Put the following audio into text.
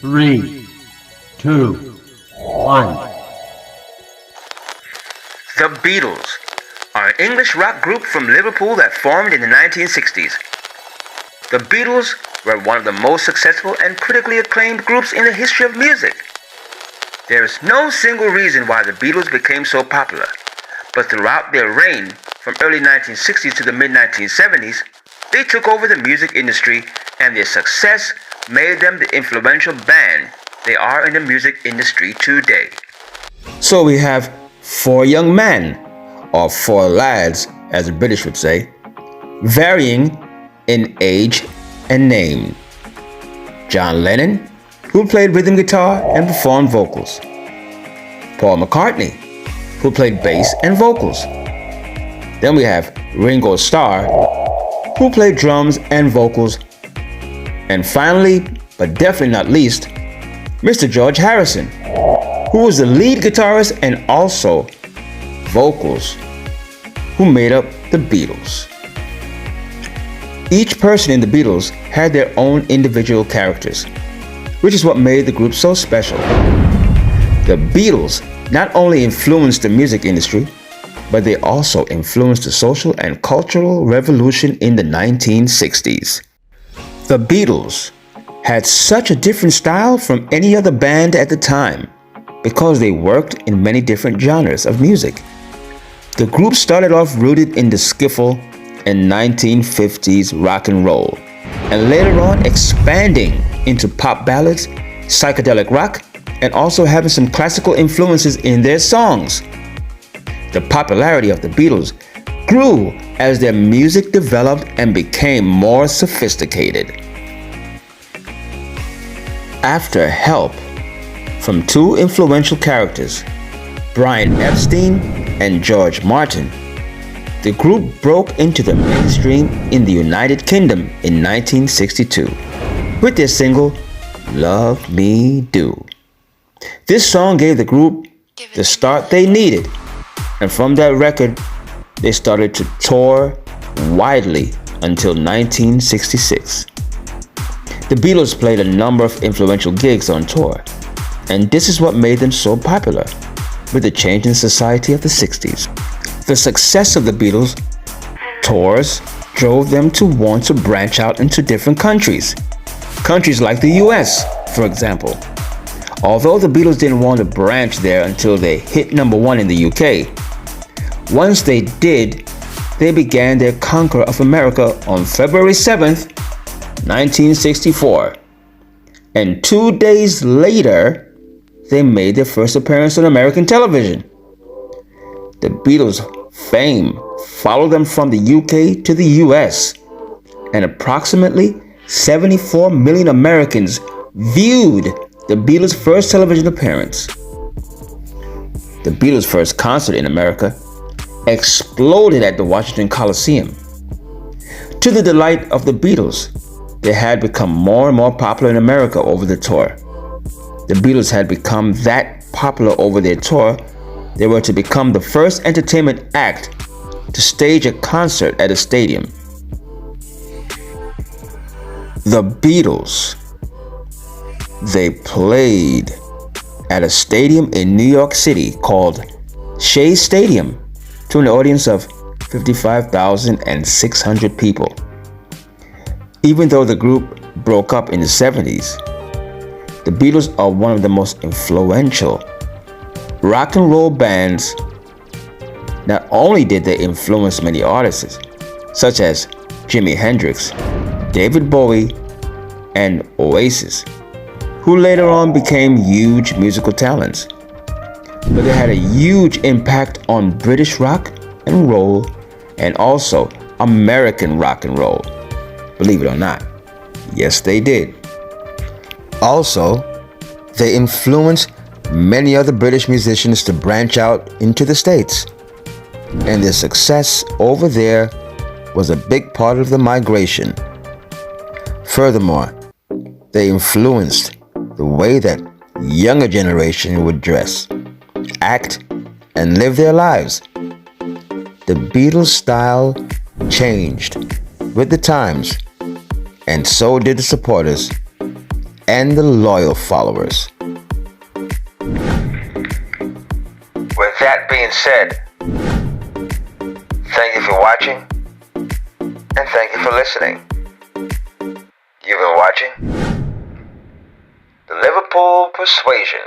3, 2, 1. The Beatles are an English rock group from Liverpool that formed in the 1960s. The Beatles were one of the most successful and critically acclaimed groups in the history of music. There is no single reason why the Beatles became so popular, but throughout their reign, from early 1960s to the mid-1970s, they took over the music industry, and their success made them the influential band they are in the music industry today. So we have four young men, or four lads, as the British would say, varying in age and name. John Lennon, who played rhythm guitar and performed vocals. Paul McCartney, who played bass and vocals. Then we have Ringo Starr, who played drums and vocals. And finally, but definitely not least, Mr. George Harrison, who was the lead guitarist and also vocals, who made up the Beatles. Each person in the Beatles had their own individual characters, which is what made the group so special. The Beatles not only influenced the music industry, but they also influenced the social and cultural revolution in the 1960s. The Beatles had such a different style from any other band at the time because they worked in many different genres of music. The group started off rooted in the skiffle and 1950s rock and roll, and later on expanding into pop ballads, psychedelic rock, and also having some classical influences in their songs. The popularity of the Beatles grew as their music developed and became more sophisticated. After help from two influential characters, Brian Epstein and George Martin, the group broke into the mainstream in the United Kingdom in 1962 with their single, Love Me Do. This song gave the group the start they needed, and from that record, they started to tour widely until 1966. The Beatles played a number of influential gigs on tour, and this is what made them so popular with the changing society of the 60s. The success of the Beatles tours drove them to want to branch out into different countries. Countries like the US, for example. Although the Beatles didn't want to branch there until they hit #1 in the UK, once they did, they began their conquer of America on February 7th, 1964. And 2 days later, they made their first appearance on American television. The Beatles' fame followed them from the UK to the US, and approximately 74 million Americans viewed the Beatles' first television appearance. The Beatles' first concert in America exploded at the Washington Coliseum. To the delight of the Beatles, they had become more and more popular in America over the tour. The Beatles had become that popular over their tour, they were to become the first entertainment act to stage a concert at a stadium. The Beatles, they played at a stadium in New York City called Shea Stadium to an audience of 55,600 people. Even though the group broke up in the 70s, the Beatles are one of the most influential rock and roll bands. Not only did they influence many artists, such as Jimi Hendrix, David Bowie, and Oasis, who later on became huge musical talents, but they had a huge impact on British rock and roll and also American rock and roll. Believe it or not, yes they did. Also, they influenced many other British musicians to branch out into the States, and their success over there was a big part of the migration. Furthermore, they influenced the way that younger generation would dress, act, and live their lives. The Beatles' style changed with the times, and so did the supporters. and the loyal followers. With that being said, thank you for watching, and thank you for listening. You've been watching the Liverpool Persuasion.